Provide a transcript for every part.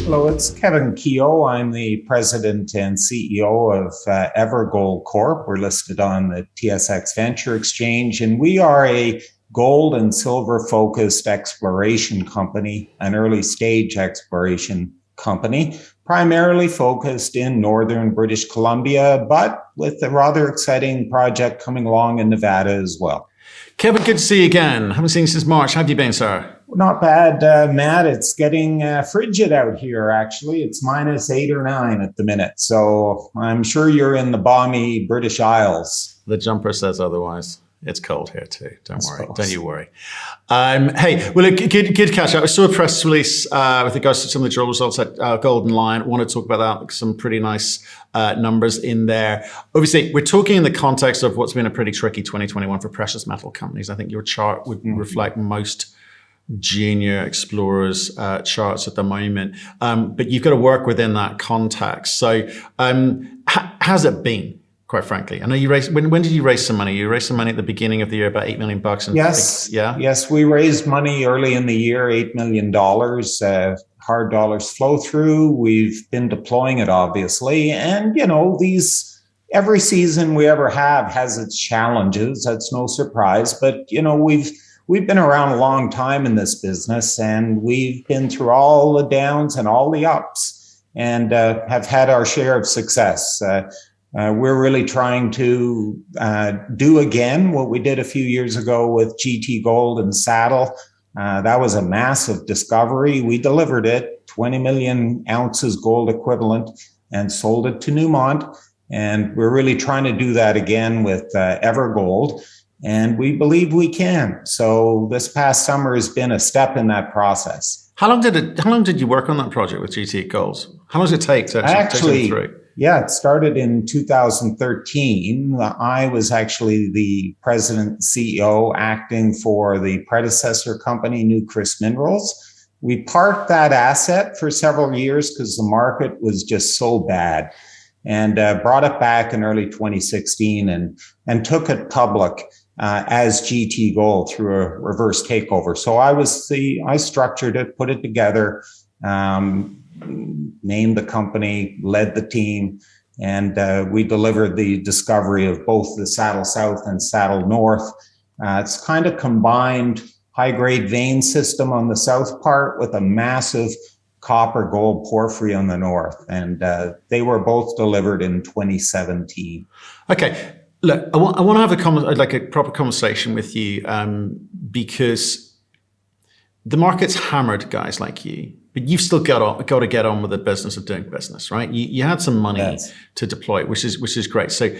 Hello, it's Kevin Keough. I'm the president and CEO of Evergold Corp. We're listed on the TSX Venture Exchange, and we are a gold and silver focused exploration company, an early stage exploration company, primarily focused in northern British Columbia, but with a rather exciting project coming along in Nevada as well. Kevin, good to see you again. Haven't seen you since March. How have you been, sir? Not bad, Matt. It's getting frigid out here, actually. It's -8 or 9 at the minute. So I'm sure you're in the balmy British Isles. The jumper says otherwise. It's cold here too. Don't worry. Don't you worry. Hey, well, good catch up. I saw a press release with regards to some of the drill results at Golden Lion. I want to talk about that. Some pretty nice numbers in there. Obviously, we're talking in the context of what's been a pretty tricky 2021 for precious metal companies. I think your chart would reflect most junior explorers charts at the moment, but you've got to work within that context. So how's it been, quite frankly? I know you raised, when did you raise some money? You raised some money at the beginning of the year, about $8 million. And yes, yeah. Yes, we raised money early in the year, $8 million. Hard dollars flow through. We've been deploying it, obviously. And, you know, every season we ever have has its challenges. That's no surprise. But, you know, we've been around a long time in this business, and we've been through all the downs and all the ups, and have had our share of success. We're really trying to do again what we did a few years ago with GT Gold and Saddle. That was a massive discovery. We delivered it, 20 million ounces gold equivalent, and sold it to Newmont. And we're really trying to do that again with Evergold. And we believe we can. So this past summer has been a step in that process. How long did you work on that project with GT Gold? How long does it take to actually take them through? Yeah, it started in 2013. I was actually the president and CEO acting for the predecessor company, Crux Minerals. We parked that asset for several years because the market was just so bad, and brought it back in early 2016 and took it public as GT Gold through a reverse takeover. So I structured it, put it together, named the company, led the team, and we delivered the discovery of both the Saddle South and Saddle North. It's kind of combined high-grade vein system on the south part with a massive copper gold porphyry on the north, and they were both delivered in 2017. Okay. Look, I want to have a proper conversation with you because the market's hammered guys like you, but you've still got to get on with the business of doing business, right? You had some money to deploy, which is great. So,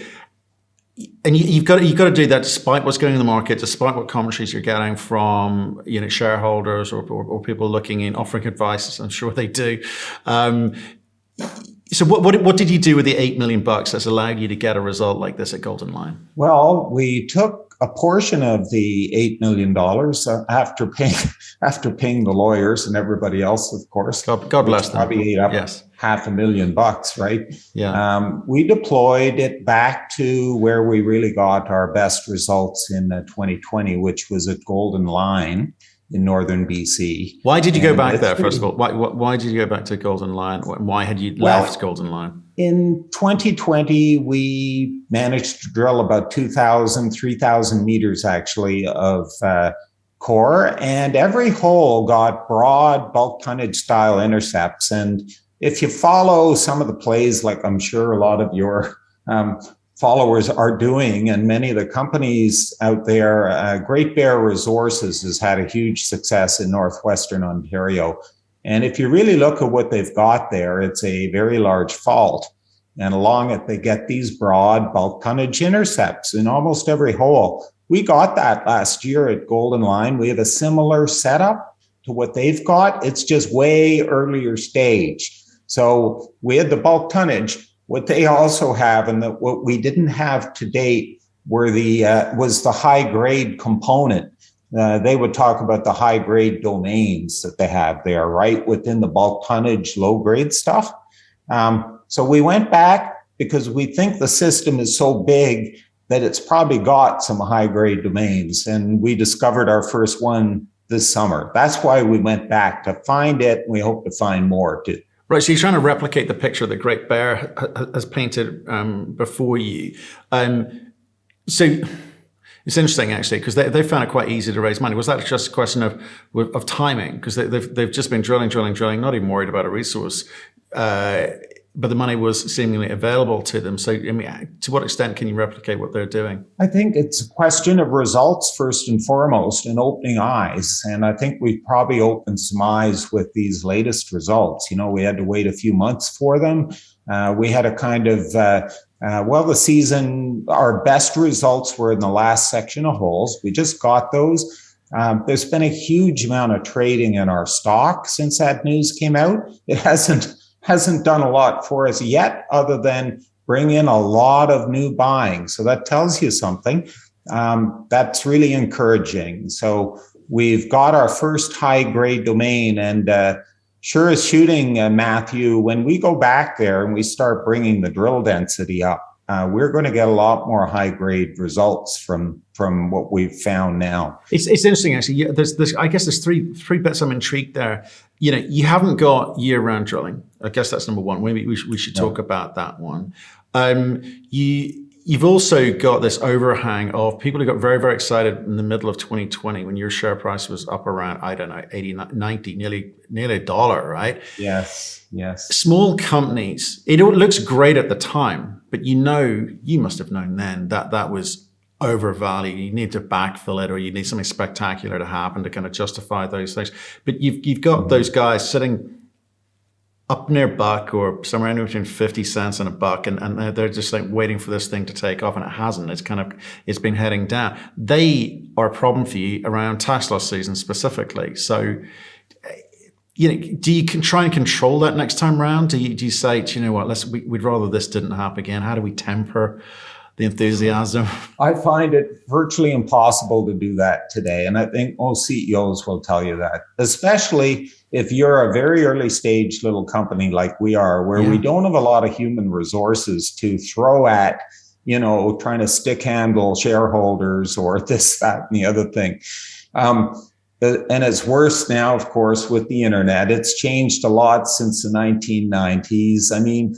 and you've got to do that despite what's going in the market, despite what commentaries you're getting from shareholders or people looking in, offering advice. I'm sure they do. So what did you do with the $8 million that's allowed you to get a result like this at Golden Lion? Well, we took a portion of the $8 million after paying the lawyers and everybody else, of course. God bless them. Probably ate up $500,000, right? Yeah. We deployed it back to where we really got our best results in 2020, which was at Golden Lion in northern BC. Why did you go back there, first of all? Why did you go back to Golden Lion? Why had you left Golden Lion? In 2020, we managed to drill about 2,000, 3,000 meters actually of core, and every hole got broad bulk tonnage style intercepts. And if you follow some of the plays, like I'm sure a lot of your followers are doing, and many of the companies out there, Great Bear Resources has had a huge success in northwestern Ontario. And if you really look at what they've got there, it's a very large fault. And along it, they get these broad bulk tonnage intercepts in almost every hole. We got that last year at Golden Lion. We have a similar setup to what they've got. It's just way earlier stage. So we had the bulk tonnage. What they also have, and what we didn't have to date, was the high grade component. They would talk about the high grade domains that they have there, right within the bulk tonnage, low grade stuff. So we went back because we think the system is so big that it's probably got some high grade domains, and we discovered our first one this summer. That's why we went back to find it. We hope to find more too. Right, so you're trying to replicate the picture that Great Bear has painted before you. So it's interesting, actually, because they found it quite easy to raise money. Was that just a question of timing? Because they've just been drilling, not even worried about a resource, but the money was seemingly available to them. So, I mean, to what extent can you replicate what they're doing? I think it's a question of results first and foremost, and opening eyes. And I think we've probably opened some eyes with these latest results. You know, we had to wait a few months for them. We had a kind of, the season, our best results were in the last section of holes. We just got those. There's been a huge amount of trading in our stock since that news came out. It hasn't done a lot for us yet, other than bring in a lot of new buying. So that tells you something. That's really encouraging. So we've got our first high-grade domain, and sure as shooting, Matthew, when we go back there and we start bringing the drill density up, we're going to get a lot more high-grade results from what we've found now. It's interesting, actually. There's I guess there's three bits I'm intrigued there. You know, you haven't got year-round drilling. I guess that's number one. Maybe we should talk about that one. You've also got this overhang of people who got very, very excited in the middle of 2020 when your share price was up around, I don't know, 80, 90, nearly $1, right? Yes. Small companies, it looks great at the time, but you must have known then that was overvalued. You need to backfill it, or you need something spectacular to happen to kind of justify those things. But you've got those guys sitting up near buck or somewhere in between 50 cents and $1, and they're just like waiting for this thing to take off, and it hasn't. It's been heading down. They are a problem for you around tax loss season specifically. So, you know, do you try and control that next time round? Do you say, you know what, we'd rather this didn't happen again? How do we temper the enthusiasm? I find it virtually impossible to do that today. And I think most CEOs will tell you that, especially if you're a very early stage little company like we are, where we don't have a lot of human resources to throw at, you know, trying to stick handle shareholders or this, that, and the other thing. And it's worse now, of course, with the internet. It's changed a lot since the 1990s. I mean,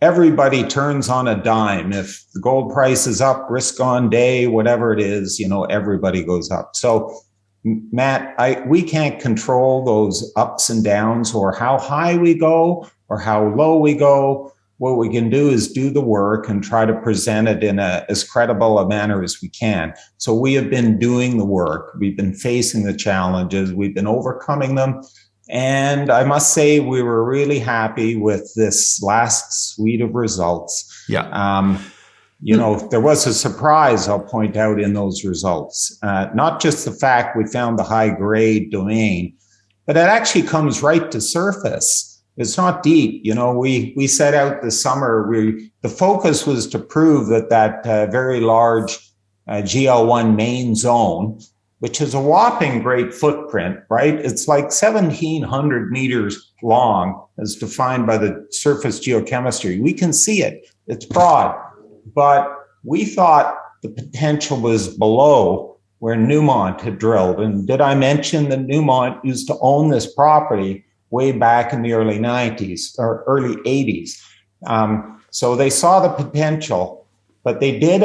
everybody turns on a dime. If the gold price is up, risk on day, whatever it is, you know, everybody goes up. So, Matt, we can't control those ups and downs, or how high we go or how low we go. What we can do is do the work and try to present it in as credible a manner as we can. So we have been doing the work. We've been facing the challenges. We've been overcoming them. And I must say, we were really happy with this last suite of results. Yeah. You know, there was a surprise, I'll point out, in those results. Not just the fact we found the high-grade domain, but it actually comes right to surface. It's not deep. You know, we set out this summer, the focus was to prove that very large GL1 main zone, which is a whopping great footprint, right? It's like 1,700 meters long as defined by the surface geochemistry. We can see it. It's broad. But we thought the potential was below where Newmont had drilled. And did I mention that Newmont used to own this property way back in the early 90s or early 80s? So they saw the potential, but they did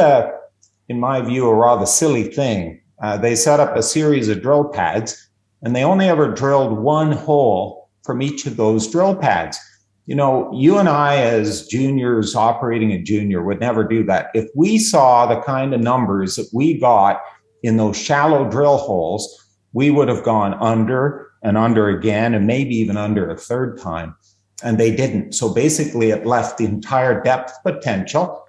in my view, a rather silly thing. They set up a series of drill pads, and they only ever drilled one hole from each of those drill pads. You know, you and I as juniors operating a junior would never do that. If we saw the kind of numbers that we got in those shallow drill holes, we would have gone under and under again, and maybe even under a third time. And they didn't. So basically it left the entire depth potential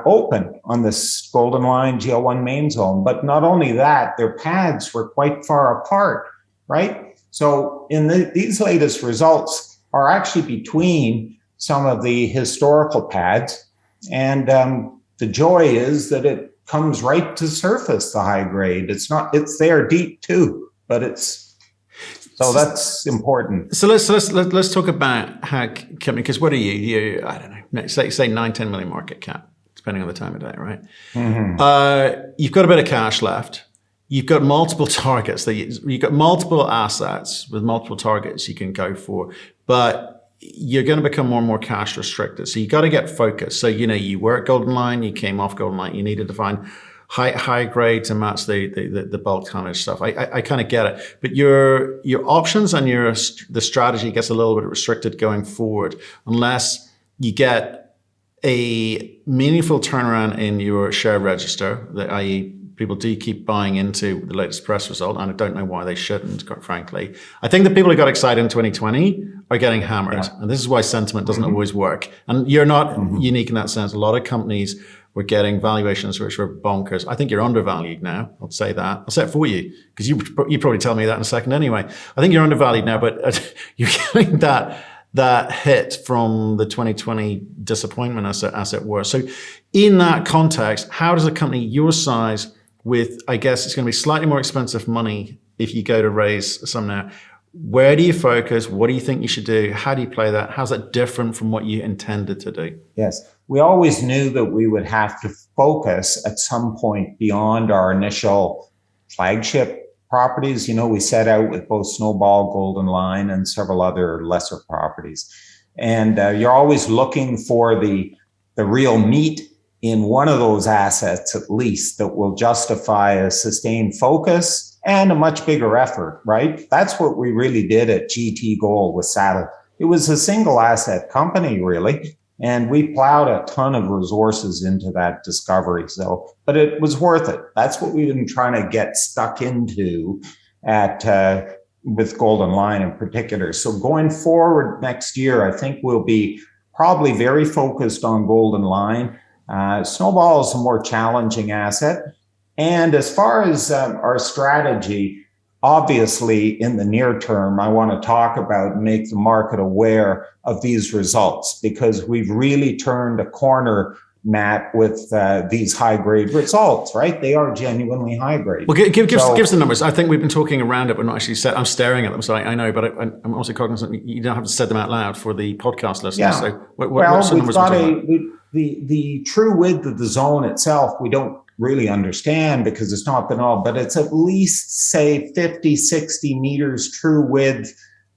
open on this Golden Lion GL1 main zone. But not only that, their pads were quite far apart, right? So in these latest results are actually between some of the historical pads. And the joy is that it comes right to surface, the high grade. It's there deep too, but so that's important. So let's talk about how company, because what are you, I don't know, say 9-10 million market cap, depending on the time of day, right? Mm-hmm. You've got a bit of cash left. You've got multiple targets. You've got multiple assets with multiple targets you can go for. but you're going to become more and more cash restricted. So you got to get focused. So, you were at Golden Lion, you came off Golden Lion, you needed to find high grade to match the bulk tonnage stuff. I kind of get it, but your options and the strategy gets a little bit restricted going forward unless you get a meaningful turnaround in your share register, i.e. people do keep buying into the latest press result, and I don't know why they shouldn't, quite frankly. I think the people who got excited in 2020 are getting hammered, and this is why sentiment doesn't always work. And you're not unique in that sense. A lot of companies were getting valuations which were bonkers. I think you're undervalued now. I'll say that. I'll say it for you, because you probably tell me that in a second anyway. I think you're undervalued now, but you're getting that hit from the 2020 disappointment, as it were. So in that context, how does a company your size with, I guess it's going to be slightly more expensive money if you go to raise some now, where do you focus? What do you think you should do? How do you play that? How's that different from what you intended to do? Yes. We always knew that we would have to focus at some point beyond our initial flagship properties. We set out with both Snoball, Golden Lion, and several other lesser properties. And you're always looking for the real meat in one of those assets, at least, that will justify a sustained focus and a much bigger effort, right? That's what we really did at GT Gold with Saddle. It was a single asset company, really. And we plowed a ton of resources into that discovery. But it was worth it. That's what we've been trying to get stuck into with Golden Lion in particular. So going forward next year, I think we'll be probably very focused on Golden Lion. Snowball is a more challenging asset. And as far as our strategy, obviously in the near term, I want to talk about and make the market aware of these results, because we've really turned a corner, Matt, with these high-grade results, right? They are genuinely high-grade. Well, give us the numbers. I think we've been talking around it, but not actually said. I'm staring at them, so I know, but I'm also cognizant you don't have to say them out loud for the podcast listeners. Yeah. So what's the numbers? The true width of the zone itself, we don't really understand because it's not been all, but it's at least, say, 50, 60 meters true width.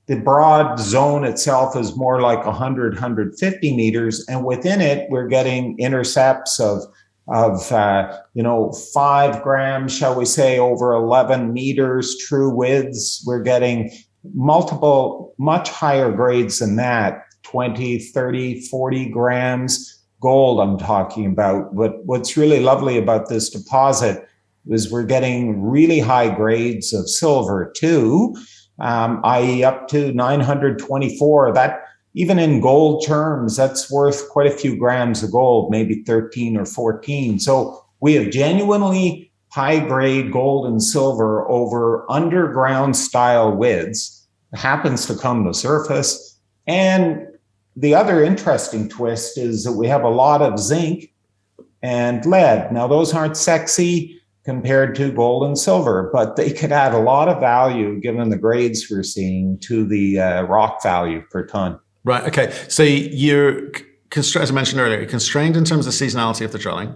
The broad zone itself is more like 100, 150 meters. And within it, we're getting intercepts of 5 grams, shall we say, over 11 meters true widths. We're getting multiple, much higher grades than that, 20, 30, 40 grams. Gold I'm talking about. But what's really lovely about this deposit is we're getting really high grades of silver too, i.e. up to 924. That, even in gold terms, that's worth quite a few grams of gold, maybe 13 or 14. So we have genuinely high grade gold and silver over underground style widths. It happens to come to surface. And the other interesting twist is that we have a lot of zinc and lead. Now, those aren't sexy compared to gold and silver, but they could add a lot of value, given the grades we're seeing, to the rock value per ton. Right. Okay. So you're, as I mentioned earlier, constrained in terms of seasonality of the drilling.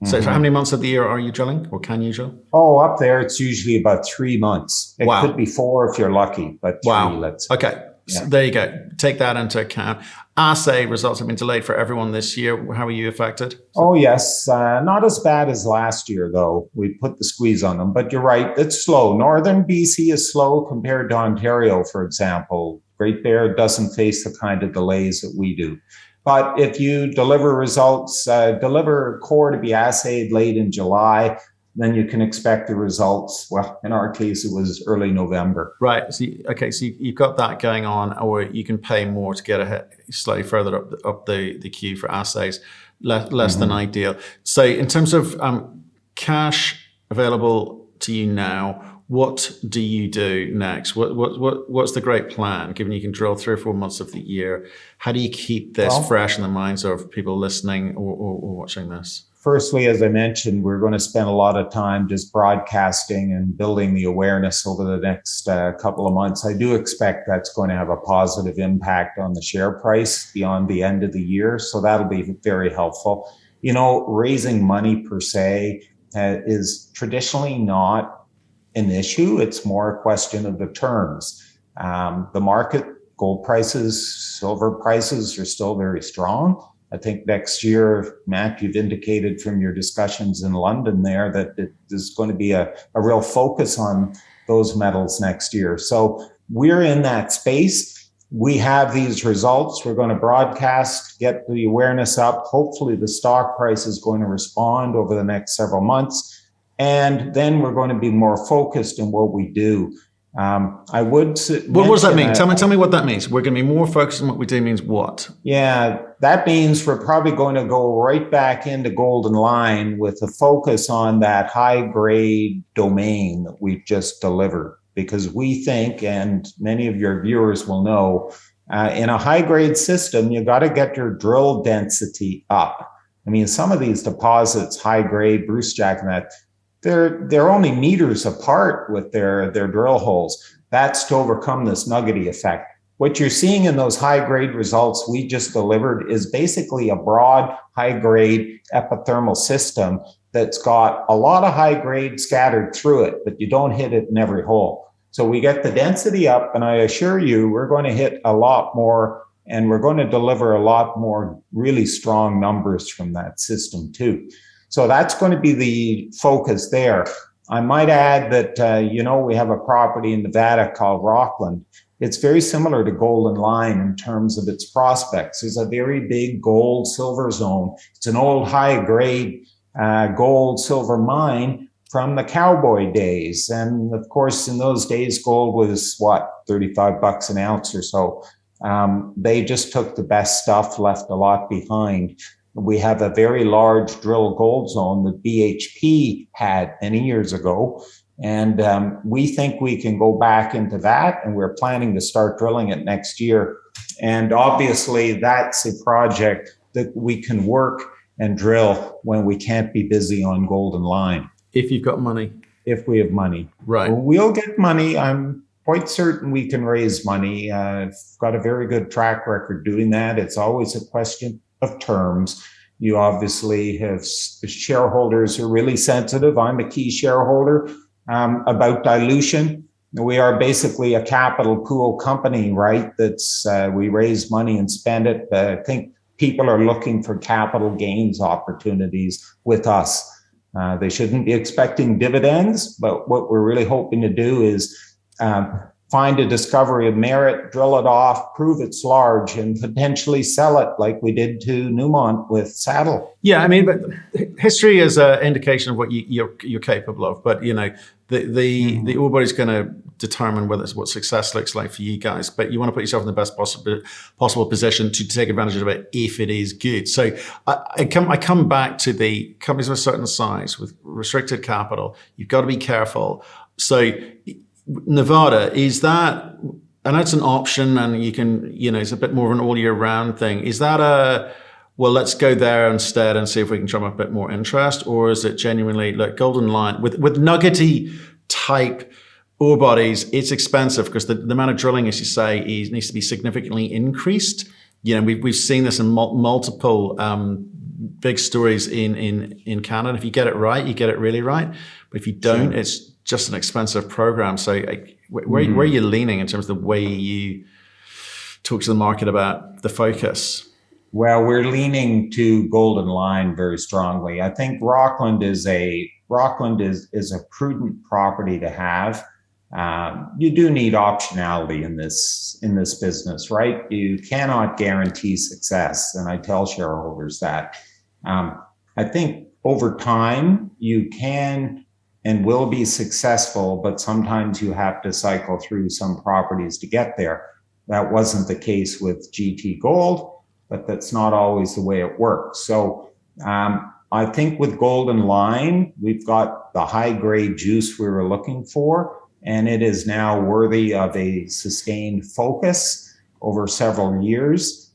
So how many months of the year are you drilling, or can you drill? Oh, up there, it's usually about 3 months. It could be 4 if you're lucky, but 3, let's say. Okay. So there you go. Take that into account. Assay results have been delayed for everyone this year. How are you affected? Oh, yes. Not as bad as last year, though. We put the squeeze on them. But you're right. It's slow. Northern BC is slow compared to Ontario, for example. Great Bear doesn't face the kind of delays that we do. But if you deliver results, deliver core to be assayed late in July, then you can expect the results. Well, in our case, it was early November. Right. So, so you've got that going on, or you can pay more to get ahead, slightly further up the queue for assays, less than ideal. So in terms of cash available to you now, what do you do next? What's the great plan, given you can drill 3 or 4 months of the year? How do you keep this fresh in the minds of people listening or watching this? Firstly, as I mentioned, we're going to spend a lot of time just broadcasting and building the awareness over the next couple of months. I do expect that's going to have a positive impact on the share price beyond the end of the year. So that'll be very helpful. Raising money per se is traditionally not an issue. It's more a question of the terms. The market gold prices, silver prices are still very strong. I think next year, Matt, you've indicated from your discussions in London there that there's going to be a real focus on those metals next year. So we're in that space. We have these results. We're going to broadcast, get the awareness up. Hopefully the stock price is going to respond over the next several months. And then we're going to be more focused in what we do. I would. What does that mean? Tell me what that means. We're going to be more focused on what we do means what? Yeah, that means we're probably going to go right back into Golden Lion with a focus on that high grade domain that we've just delivered. Because we think, and many of your viewers will know, in a high grade system, you got to get your drill density up. I mean, some of these deposits, high grade, Brucejack and that, they're only meters apart with their drill holes. That's to overcome this nuggety effect. What you're seeing in those high grade results we just delivered is basically a broad high grade epithermal system that's got a lot of high grade scattered through it, but you don't hit it in every hole. So we get the density up, and I assure you we're going to hit a lot more, and we're going to deliver a lot more really strong numbers from that system too. So that's going to be the focus there. I might add that, we have a property in Nevada called Rockland. It's very similar to Golden Lion in terms of its prospects. There's a very big gold silver zone. It's an old high grade gold silver mine from the cowboy days. And of course, in those days, gold was $35 an ounce or so. They just took the best stuff, left a lot behind. We have a very large drill gold zone that BHP had many years ago. And we think we can go back into that, and we're planning to start drilling it next year. And obviously, that's a project that we can work and drill when we can't be busy on Golden Lion. If you've got money. If we have money. Right. We'll get money. I'm quite certain we can raise money. I've got a very good track record doing that. It's always a question of terms. You obviously have shareholders who are really sensitive. I'm a key shareholder about dilution. We are basically a capital pool company, right? That's we raise money and spend it. But I think people are looking for capital gains opportunities with us. They shouldn't be expecting dividends, but what we're really hoping to do is find a discovery of merit, drill it off, prove it's large, and potentially sell it like we did to Newmont with Saddle. Yeah, I mean, but history is an indication of what you're capable of. But the ore body's going to determine what success looks like for you guys. But you want to put yourself in the best possible position to take advantage of it if it is good. So I come back to the companies of a certain size with restricted capital. You've got to be careful. So Nevada, is that, and that's an option, and you can, it's a bit more of an all year round thing. Is that well, let's go there instead and see if we can drum up a bit more interest? Or is it genuinely, look, Golden Lion, with nuggety type ore bodies, it's expensive because the amount of drilling, as you say, needs to be significantly increased. We've seen this in multiple big stories in Canada. If you get it right, you get it really right. But if you don't, it's just an expensive program. So where are you leaning in terms of the way you talk to the market about the focus? Well, we're leaning to Golden Lion very strongly. I think Rockland is a prudent property to have. You do need optionality in this business, right? You cannot guarantee success, and I tell shareholders that. I think over time you can and will be successful, but sometimes you have to cycle through some properties to get there. That wasn't the case with GT Gold, but that's not always the way it works. So I think with Golden Lion, we've got the high grade juice we were looking for, and it is now worthy of a sustained focus over several years.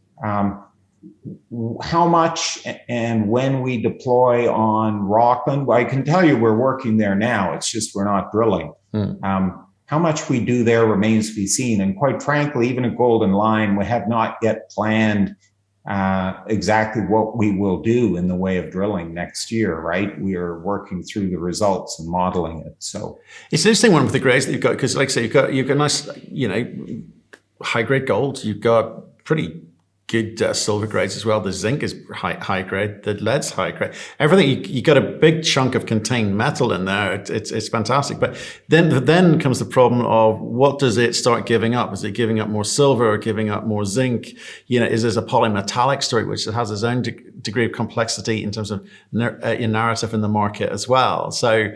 How much and when we deploy on Rockland, well, I can tell you we're working there now. It's just we're not drilling. How much we do there remains to be seen. And quite frankly, even at Golden Lion, we have not yet planned exactly what we will do in the way of drilling next year, right? We are working through the results and modeling it. So it's an interesting one with the grades that you've got, because like I say, you've got nice, high grade gold. You've got pretty good silver grades as well. The zinc is high grade. The lead's high grade. Everything you got a big chunk of contained metal in there. It's fantastic. But then comes the problem of what does it start giving up? Is it giving up more silver or giving up more zinc? Is this a polymetallic story which has its own degree of complexity in terms of narrative in the market as well? So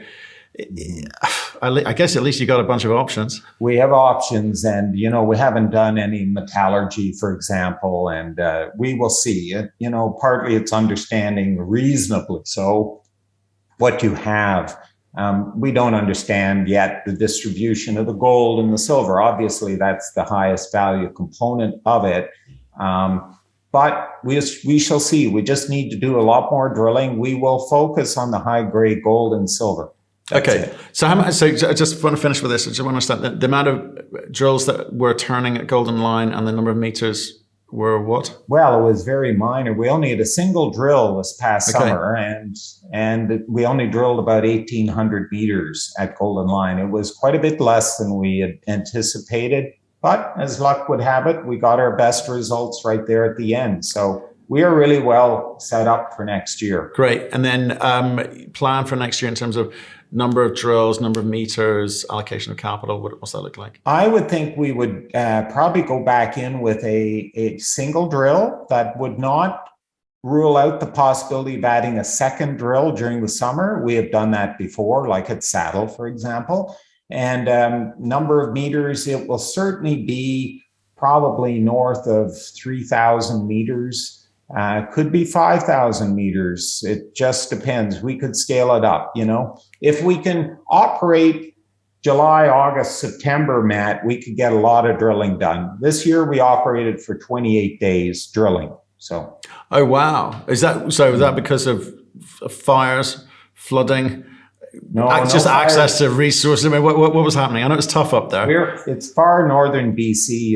I guess at least you got a bunch of options. We have options, and we haven't done any metallurgy, for example, and we will see. Partly it's understanding reasonably so what you have. We don't understand yet the distribution of the gold and the silver. Obviously, that's the highest value component of it. But we shall see. We just need to do a lot more drilling. We will focus on the high grade gold and silver. That's okay. it. So I just want to finish with this. I just want to understand the amount of drills that were turning at Golden Lion and the number of meters were what? Well, it was very minor. We only had a single drill this past summer, and we only drilled about 1,800 meters at Golden Lion. It was quite a bit less than we had anticipated, but as luck would have it, we got our best results right there at the end. So we are really well set up for next year. Great. And then plan for next year in terms of number of drills, number of meters, allocation of capital. What's that look like? I would think we would probably go back in with a single drill. That would not rule out the possibility of adding a second drill during the summer. We have done that before, like at Saddle, for example. And number of meters, it will certainly be probably north of 3,000 meters. Could be 5,000 meters. It just depends. We could scale it up, If we can operate July, August, September, Matt, we could get a lot of drilling done. This year we operated for 28 days drilling. So. Oh, wow. Is that because of fires, flooding? No, just fires. Access to resources. I mean, what was happening? I know it's tough up there. It's far northern BC,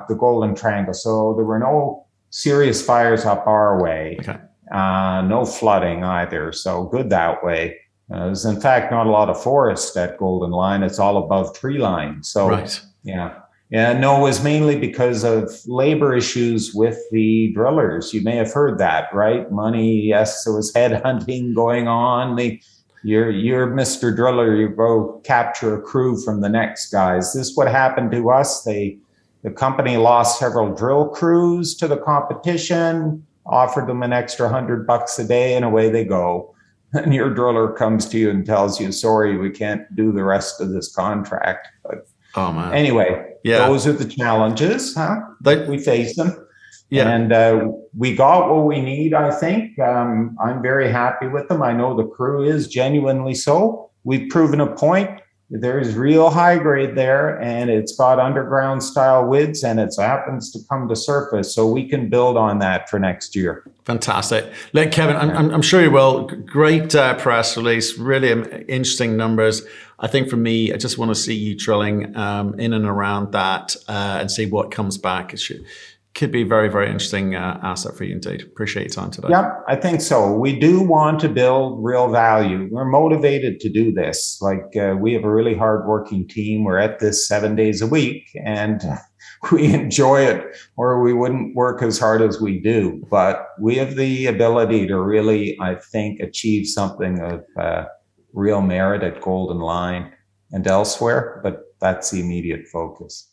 the Golden Triangle. So there were no serious fires up our way. Okay. No flooding either. So good that way. There's in fact not a lot of forest at Golden Lion. It's all above tree line. So right. Yeah. No, it was mainly because of labor issues with the drillers. You may have heard that, right? Money, yes, there was headhunting going on. You're Mr. Driller, you go capture a crew from the next guys. This is what happened to us. The company lost several drill crews to the competition, offered them an extra $100 a day, and away they go. And your driller comes to you and tells you, sorry, we can't do the rest of this contract. But oh, man. Anyway, those are the challenges, huh? We face them. Yeah. And we got what we need, I think. I'm very happy with them. I know the crew is genuinely so. We've proven a point. There's real high grade there, and it's got underground style widths, and it happens to come to surface. So we can build on that for next year. Fantastic. Look, Kevin, I'm sure you will. Great press release, really interesting numbers. I think for me, I just want to see you drilling in and around that and see what comes back. It could be a very, very interesting asset for you indeed. Appreciate your time today. Yeah, I think so. We do want to build real value. We're motivated to do this. We have a really hardworking team. We're at this 7 days a week, and we enjoy it, or we wouldn't work as hard as we do. But we have the ability to really, I think, achieve something of real merit at Golden Lion and elsewhere. But that's the immediate focus.